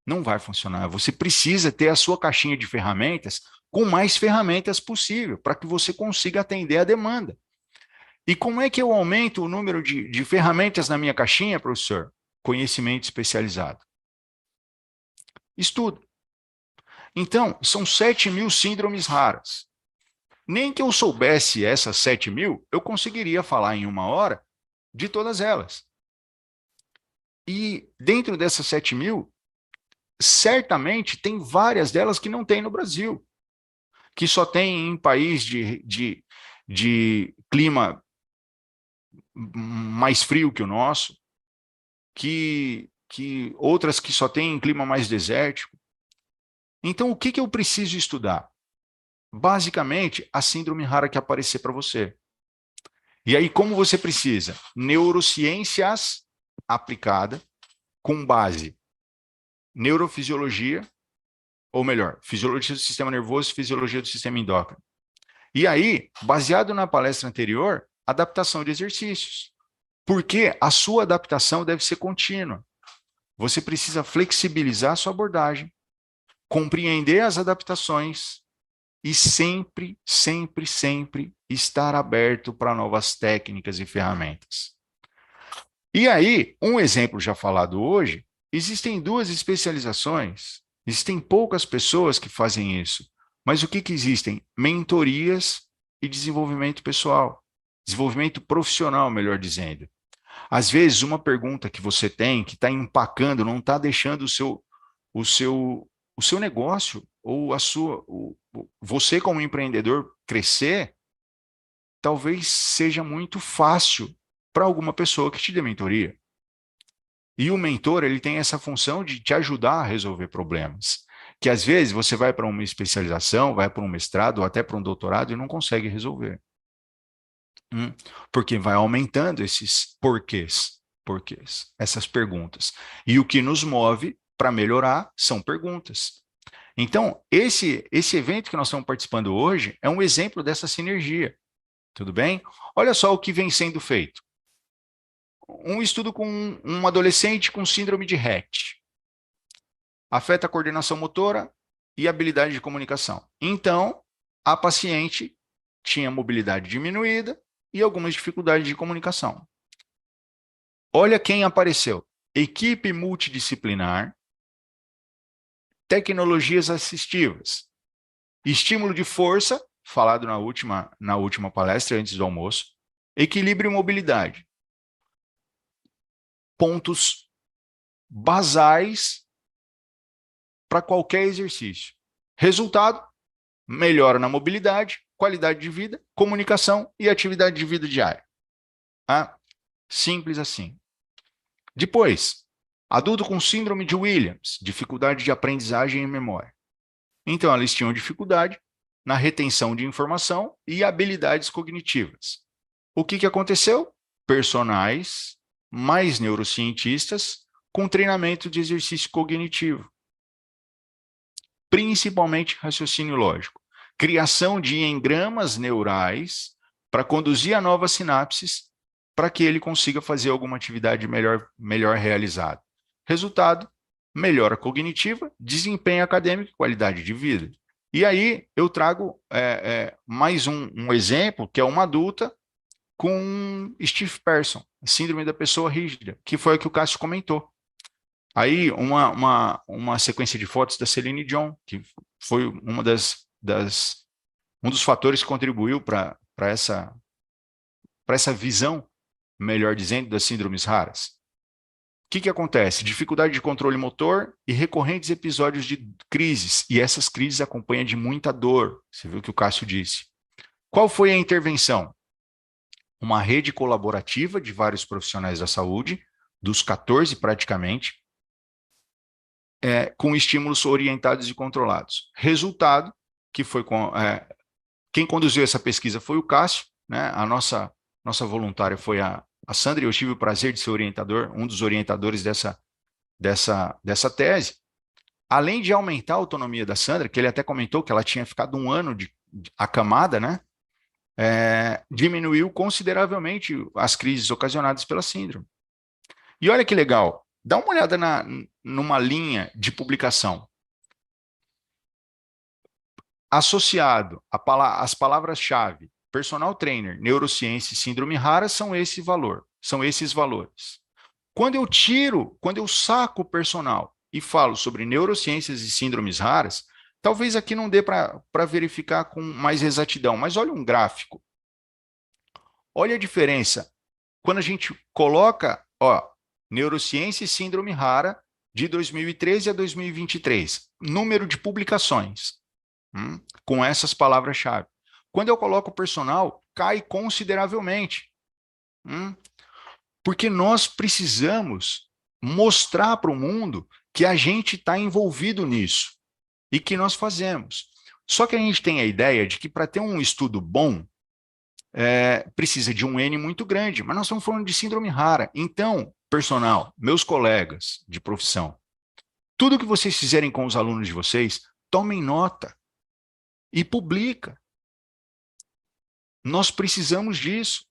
não vai funcionar. Você precisa ter a sua caixinha de ferramentas com mais ferramentas possível, para que você consiga atender a demanda. E como é que eu aumento o número de ferramentas na minha caixinha, professor? Conhecimento especializado. Estudo. Então, são 7.000 síndromes raras. Nem que eu soubesse essas 7.000, eu conseguiria falar em 1 hora de todas elas. E dentro dessas 7.000, certamente tem várias delas que não tem no Brasil, que só tem em país de clima mais frio que o nosso, que outras que só tem em clima mais desértico. Então, o que eu preciso estudar? Basicamente, a síndrome rara que aparecer para você. E aí, como você precisa? Neurociências aplicada com base neurofisiologia, ou melhor, fisiologia do sistema nervoso e fisiologia do sistema endócrino. E aí, baseado na palestra anterior, adaptação de exercícios. Porque a sua adaptação deve ser contínua. Você precisa flexibilizar a sua abordagem, compreender as adaptações e sempre, sempre, sempre estar aberto para novas técnicas e ferramentas. E aí, um exemplo já falado hoje, existem 2 especializações, existem poucas pessoas que fazem isso, mas o que existem? Mentorias e desenvolvimento pessoal, desenvolvimento profissional, melhor dizendo. Às vezes, uma pergunta que você tem, que está empacando, não está deixando o seu negócio, ou você como empreendedor crescer, talvez seja muito fácil para alguma pessoa que te dê mentoria. E o mentor, ele tem essa função de te ajudar a resolver problemas, que às vezes você vai para uma especialização, vai para um mestrado, ou até para um doutorado e não consegue resolver. Porque vai aumentando esses porquês, essas perguntas. E o que nos move para melhorar são perguntas. Então, esse evento que nós estamos participando hoje é um exemplo dessa sinergia. Tudo bem? Olha só o que vem sendo feito. um estudo com um adolescente com síndrome de Rett. Afeta a coordenação motora e habilidade de comunicação. Então, a paciente tinha mobilidade diminuída e algumas dificuldades de comunicação. Olha quem apareceu. Equipe multidisciplinar, tecnologias assistivas, estímulo de força, falado na última palestra, antes do almoço, equilíbrio e mobilidade. Pontos basais para qualquer exercício. Resultado, melhora na mobilidade, qualidade de vida, comunicação e atividade de vida diária. Ah, simples assim. Depois, adulto com síndrome de Williams, dificuldade de aprendizagem e memória. Então, eles tinham dificuldade na retenção de informação e habilidades cognitivas. O que aconteceu? Personagens mais neurocientistas com treinamento de exercício cognitivo, principalmente raciocínio lógico, criação de engramas neurais para conduzir a novas sinapses para que ele consiga fazer alguma atividade melhor realizada. Resultado, melhora cognitiva, desempenho acadêmico e qualidade de vida. E aí eu trago mais um exemplo, que é uma adulta com Stiff Person, síndrome da pessoa rígida, que foi o que o Cássio comentou. Aí uma sequência de fotos da Celine Dion, que foi um dos fatores que contribuiu para essa visão, melhor dizendo, das síndromes raras. O que acontece? Dificuldade de controle motor e recorrentes episódios de crises. E essas crises acompanham de muita dor. Você viu o que o Cássio disse. Qual foi a intervenção? Uma rede colaborativa de vários profissionais da saúde, dos 14 praticamente, com estímulos orientados e controlados. Resultado, que foi quem conduziu essa pesquisa foi o Cássio, né? A nossa voluntária foi a Sandra, e eu tive o prazer de ser orientador, um dos orientadores dessa tese. Além de aumentar a autonomia da Sandra, que ele até comentou que ela tinha ficado um ano acamada, né? Diminuiu consideravelmente as crises ocasionadas pela síndrome. E olha que legal, dá uma olhada numa linha de publicação. Associado às palavras-chave personal trainer, neurociência e síndrome rara, são esses valores. Quando eu saco o personal e falo sobre neurociências e síndromes raras, talvez aqui não dê para verificar com mais exatidão, mas olha um gráfico. Olha a diferença. Quando a gente coloca, neurociência e síndrome rara de 2013 a 2023, número de publicações com essas palavras-chave. Quando eu coloco o personal, cai consideravelmente. Porque nós precisamos mostrar para o mundo que a gente está envolvido nisso e que nós fazemos. Só que a gente tem a ideia de que para ter um estudo bom, precisa de um N muito grande, mas nós estamos falando de síndrome rara. Então, personal, meus colegas de profissão, tudo que vocês fizerem com os alunos de vocês, tomem nota e publica. Nós precisamos disso.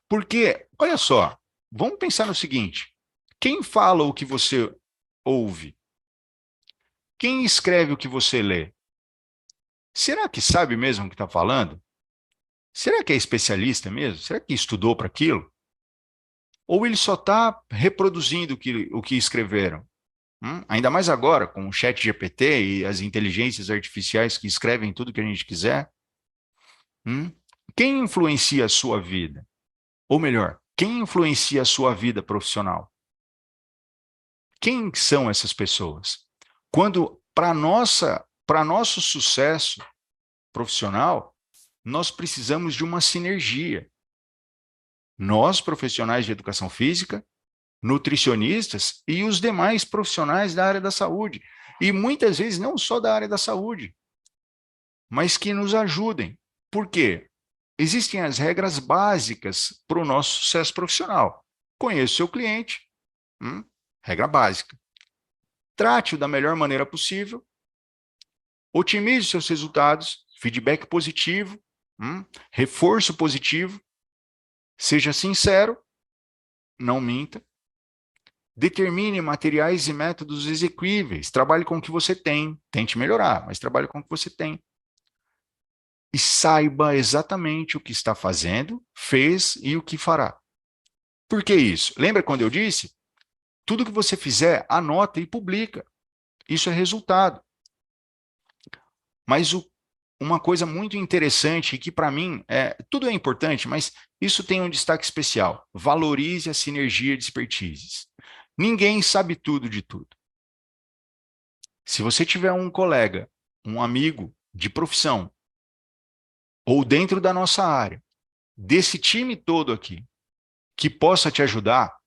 Porque, olha só, vamos pensar no seguinte, quem fala o que você ouve? Quem escreve o que você lê? Será que sabe mesmo o que está falando? Será que é especialista mesmo? Será que estudou para aquilo? Ou ele só está reproduzindo o que escreveram? Ainda mais agora, com o chat GPT e as inteligências artificiais que escrevem tudo que a gente quiser. Quem influencia a sua vida? Ou melhor, quem influencia a sua vida profissional? Quem são essas pessoas? Quando, para nosso sucesso profissional, nós precisamos de uma sinergia. Nós, profissionais de educação física, nutricionistas e os demais profissionais da área da saúde. E muitas vezes não só da área da saúde, mas que nos ajudem. Por quê? Existem as regras básicas para o nosso sucesso profissional. Conheça o seu cliente, regra básica. Trate-o da melhor maneira possível, otimize seus resultados, feedback positivo, reforço positivo, seja sincero não minta. Determine materiais e métodos exequíveis. Trabalhe com o que você tem. Tente melhorar, mas trabalhe com o que você tem. E saiba exatamente o que está fazendo, fez e o que fará. Por que isso? Lembra quando eu disse? Tudo que você fizer, anota e publica. Isso é resultado. Mas uma coisa muito interessante, que para mim, tudo é importante, mas isso tem um destaque especial. Valorize a sinergia de expertises. Ninguém sabe tudo de tudo. Se você tiver um colega, um amigo de profissão, ou dentro da nossa área, desse time todo aqui, que possa te ajudar,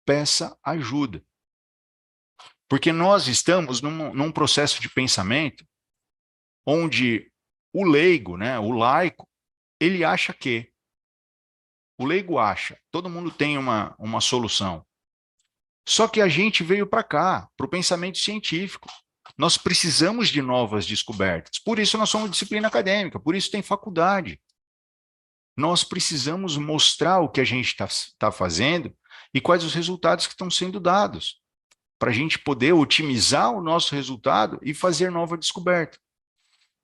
peça ajuda. Porque nós estamos num processo de pensamento onde o leigo, né, o laico, ele acha que. O leigo acha, todo mundo tem uma solução. Só que a gente veio para cá, para o pensamento científico. Nós precisamos de novas descobertas. Por isso nós somos disciplina acadêmica, por isso tem faculdade. Nós precisamos mostrar o que a gente está fazendo e quais os resultados que estão sendo dados, para a gente poder otimizar o nosso resultado e fazer nova descoberta.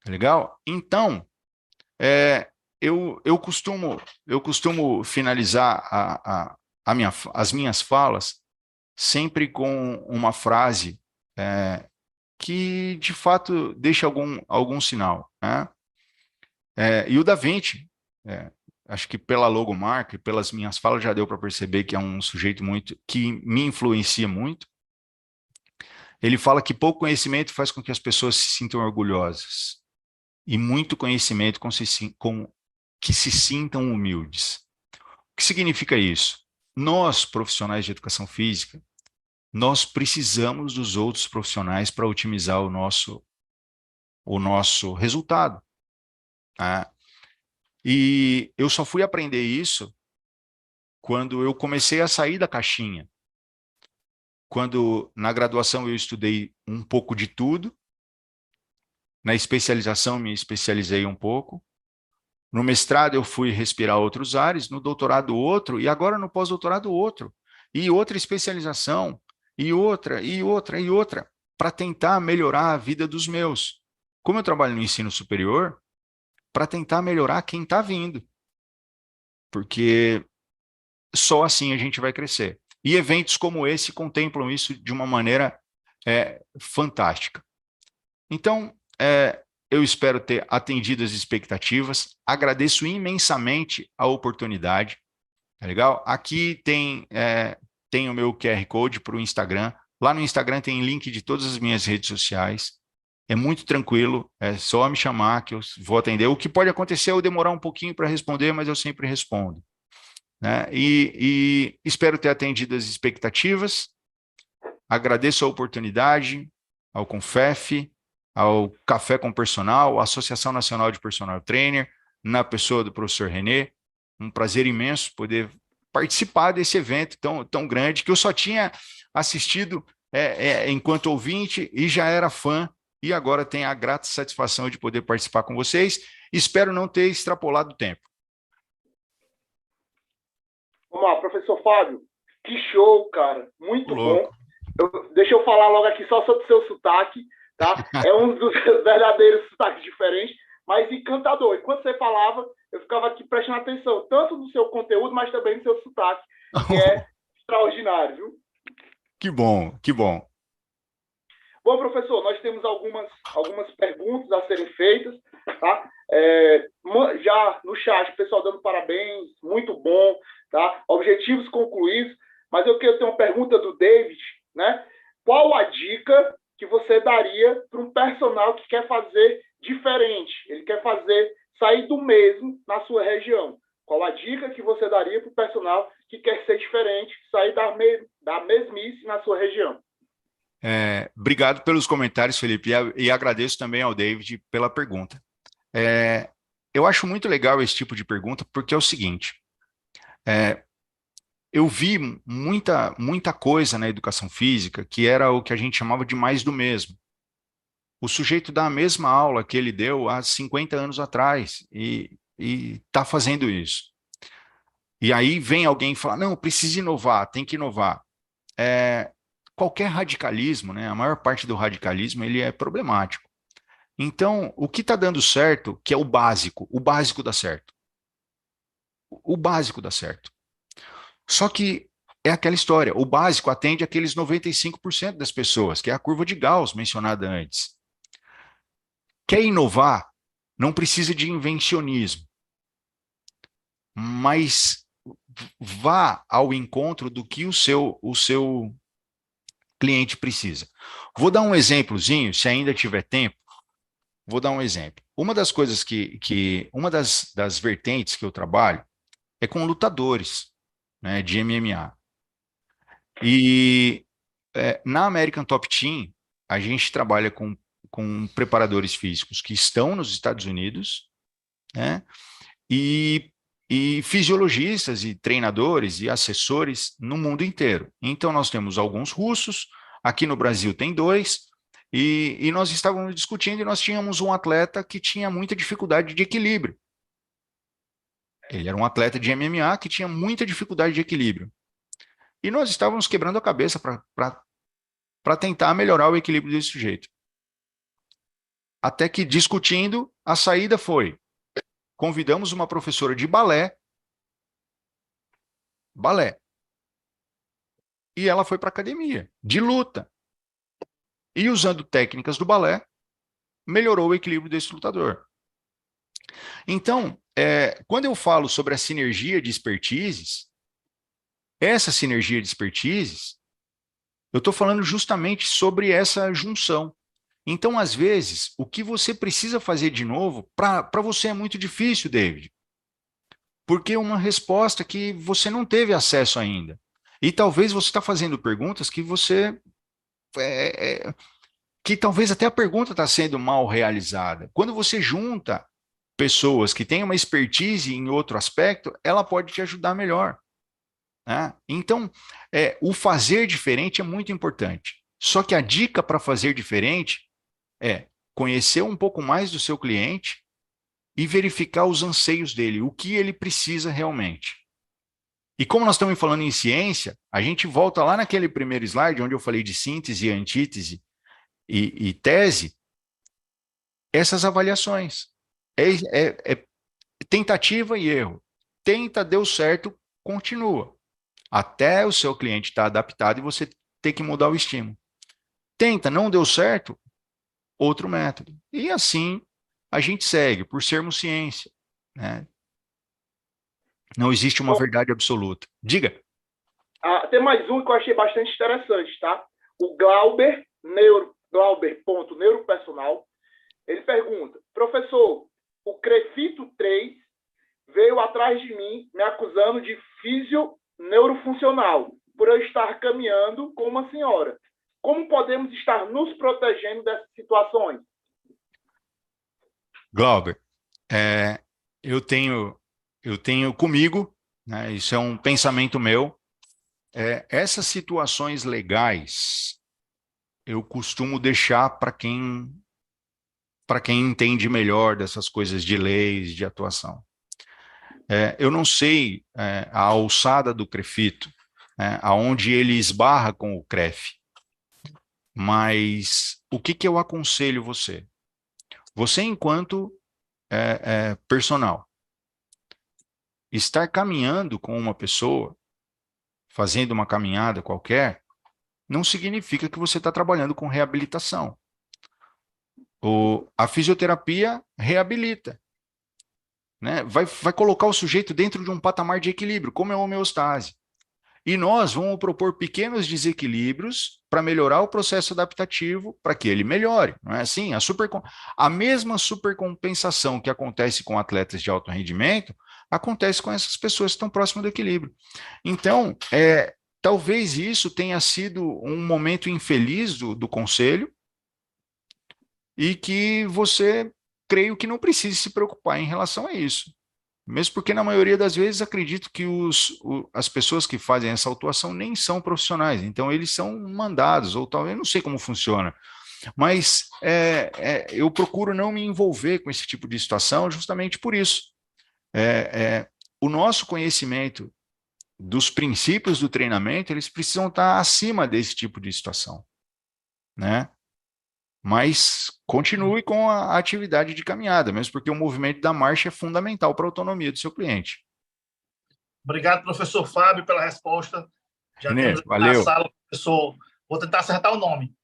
Legal? Então, eu costumo finalizar as minhas falas sempre com uma frase que, de fato, deixa algum sinal. Né? E o Da Vinci, acho que pela logomarca e pelas minhas falas já deu para perceber que é um sujeito que me influencia muito. Ele fala que pouco conhecimento faz com que as pessoas se sintam orgulhosas e muito conhecimento que se sintam humildes. O que significa isso? Nós, profissionais de educação física, nós precisamos dos outros profissionais para otimizar o nosso resultado. Tá? E eu só fui aprender isso quando eu comecei a sair da caixinha. Quando na graduação eu estudei um pouco de tudo, na especialização me especializei um pouco, no mestrado eu fui respirar outros ares, no doutorado outro, e agora no pós-doutorado outro, e outra especialização, e outra, e outra, e outra, para tentar melhorar a vida dos meus. Como eu trabalho no ensino superior, para tentar melhorar quem está vindo. Porque só assim a gente vai crescer. E eventos como esse contemplam isso de uma maneira fantástica. Então, eu espero ter atendido as expectativas. Agradeço imensamente a oportunidade. Tá legal? Aqui tem o meu QR Code para o Instagram. Lá no Instagram tem link de todas as minhas redes sociais. É muito tranquilo, é só me chamar que eu vou atender. O que pode acontecer é eu demorar um pouquinho para responder, mas eu sempre respondo. Né? E espero ter atendido as expectativas. Agradeço a oportunidade ao Confef, ao Café com Personal, à Associação Nacional de Personal Trainer, na pessoa do professor Renê. Um prazer imenso poder participar desse evento tão grande, que eu só tinha assistido enquanto ouvinte e já era fã, e agora tenho a grata satisfação de poder participar com vocês. Espero não ter extrapolado o tempo. Vamos lá, professor Fábio. Que show, cara. Muito bom. Deixa eu falar logo aqui só sobre o seu sotaque, tá? É um dos verdadeiros sotaques diferentes, mas encantador. Enquanto você falava, eu ficava aqui prestando atenção, tanto no seu conteúdo, mas também no seu sotaque, que é extraordinário, viu? Que bom, que bom. Bom, professor, nós temos algumas perguntas a serem feitas, tá? Já no chat, o pessoal dando parabéns, muito bom, tá? Objetivos concluídos, mas eu quero ter uma pergunta do David, né? Qual a dica que você daria para um personal que quer fazer diferente? Ele quer sair do mesmo na sua região. Qual a dica que você daria para o personal que quer ser diferente, sair da mesmice na sua região? Obrigado pelos comentários, Felipe, e agradeço também ao David pela pergunta. Eu acho muito legal esse tipo de pergunta, porque é o seguinte, eu vi muita coisa na educação física que era o que a gente chamava de mais do mesmo. O sujeito dá a mesma aula que ele deu há 50 anos atrás e está fazendo isso. E aí vem alguém e fala, não, precisa inovar, tem que inovar. Qualquer radicalismo, né, a maior parte do radicalismo, ele é problemático. Então, o que está dando certo, que é o básico dá certo. O básico dá certo. Só que é aquela história, o básico atende aqueles 95% das pessoas, que é a curva de Gauss mencionada antes. Quer inovar? Não precisa de invencionismo, mas vá ao encontro do que o seu cliente precisa. Vou dar um exemplozinho, se ainda tiver tempo, vou dar um exemplo. Uma das coisas uma das vertentes que eu trabalho é com lutadores, né, de MMA. E na American Top Team, a gente trabalha com preparadores físicos que estão nos Estados Unidos, né, e fisiologistas e treinadores e assessores no mundo inteiro. Então, nós temos alguns russos, aqui no Brasil tem 2, e nós estávamos discutindo e nós tínhamos um atleta que tinha muita dificuldade de equilíbrio. Ele era um atleta de MMA que tinha muita dificuldade de equilíbrio. E nós estávamos quebrando a cabeça para tentar melhorar o equilíbrio desse sujeito. Até que, discutindo, a saída foi: convidamos uma professora de balé, e ela foi para a academia, de luta. E usando técnicas do balé, melhorou o equilíbrio desse lutador. Então, quando eu falo sobre a sinergia de expertises, essa sinergia de expertises, eu estou falando justamente sobre essa junção. Então, às vezes, o que você precisa fazer de novo, para você é muito difícil, David, porque é uma resposta que você não teve acesso ainda. E talvez você está fazendo perguntas que que talvez até a pergunta está sendo mal realizada. Quando você junta pessoas que têm uma expertise em outro aspecto, ela pode te ajudar melhor. Né? Então, o fazer diferente é muito importante. Só que a dica para fazer diferente é conhecer um pouco mais do seu cliente e verificar os anseios dele, o que ele precisa realmente. E como nós estamos falando em ciência, a gente volta lá naquele primeiro slide, onde eu falei de síntese, antítese e tese, essas avaliações. É tentativa e erro. Tenta, deu certo, continua. Até o seu cliente estar adaptado e você ter que mudar o estímulo. Tenta, não deu certo, outro método. E assim a gente segue, por sermos ciência. Né? Não existe uma verdade absoluta. Diga. Tem mais um que eu achei bastante interessante, tá? O Glauber, Glauber.neuropersonal, ele pergunta: professor, o Crefito 3 veio atrás de mim me acusando de físio neurofuncional por eu estar caminhando com uma senhora. Como podemos estar nos protegendo dessas situações? Glauber, eu tenho comigo, né, isso é um pensamento meu, essas situações legais eu costumo deixar para quem entende melhor dessas coisas de leis, de atuação. Eu não sei a alçada do Crefito, aonde ele esbarra com o CREF, mas o que eu aconselho você? Você, enquanto personal, estar caminhando com uma pessoa, fazendo uma caminhada qualquer, não significa que você está trabalhando com reabilitação. A fisioterapia reabilita. Né? Vai colocar o sujeito dentro de um patamar de equilíbrio, como é a homeostase. E nós vamos propor pequenos desequilíbrios para melhorar o processo adaptativo, para que ele melhore. Não é assim? A mesma supercompensação que acontece com atletas de alto rendimento, acontece com essas pessoas que estão próximas do equilíbrio. Então, talvez isso tenha sido um momento infeliz do conselho e que você, creio que não precise se preocupar em relação a isso. Mesmo porque, na maioria das vezes, acredito que as pessoas que fazem essa autuação nem são profissionais, então eles são mandados, ou talvez, não sei como funciona, mas eu procuro não me envolver com esse tipo de situação justamente por isso. o nosso conhecimento dos princípios do treinamento, eles precisam estar acima desse tipo de situação, né? Mas continue com a atividade de caminhada, mesmo porque o movimento da marcha é fundamental para a autonomia do seu cliente. Obrigado, professor Fábio, pela resposta. Já Renê, temos aqui na valeu. sala o professor. Vou tentar acertar o nome.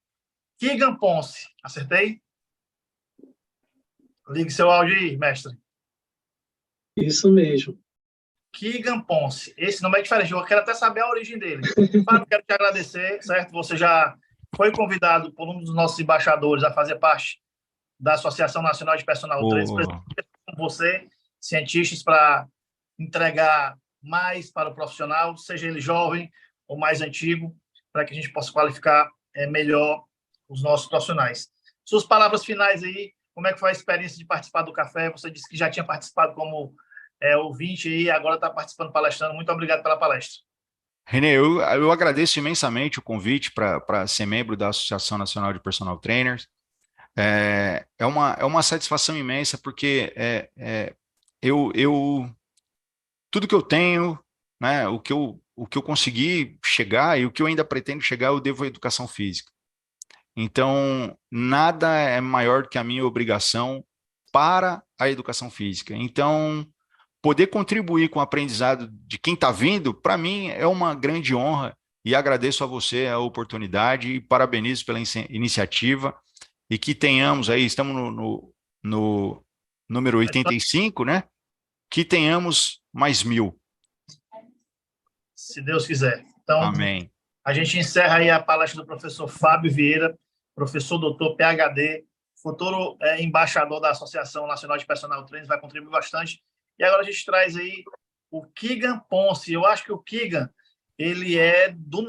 Keegan Ponce. Acertei? Ligue seu áudio aí, mestre. Isso mesmo. Keegan Ponce. Esse nome é diferente. Eu quero até saber a origem dele. Fábio, quero te agradecer, certo? Você já foi convidado por um dos nossos embaixadores a fazer parte da Associação Nacional de Personal Trainers. Com você, cientistas, para entregar mais para o profissional, seja ele jovem ou mais antigo, para que a gente possa qualificar melhor os nossos profissionais. Suas palavras finais aí, como é que foi a experiência de participar do café? Você disse que já tinha participado como ouvinte e agora está participando palestrando. Muito obrigado pela palestra. Renê, eu agradeço imensamente o convite para ser membro da Associação Nacional de Personal Trainers. É uma satisfação imensa, porque tudo que eu tenho, né, o que eu consegui chegar e o que eu ainda pretendo chegar, eu devo à educação física. Então, nada é maior do que a minha obrigação para a educação física. Então, poder contribuir com o aprendizado de quem está vindo, para mim, é uma grande honra e agradeço a você a oportunidade e parabenizo pela iniciativa e que tenhamos aí, estamos no número 85, né? Que tenhamos mais 1000. Se Deus quiser. Então, amém. A gente encerra aí a palestra do professor Fábio Vieira, professor doutor PhD, futuro embaixador da Associação Nacional de Personal Trainers, vai contribuir bastante. E agora a gente traz aí o Keegan Ponce. Eu acho que o Keegan, ele é do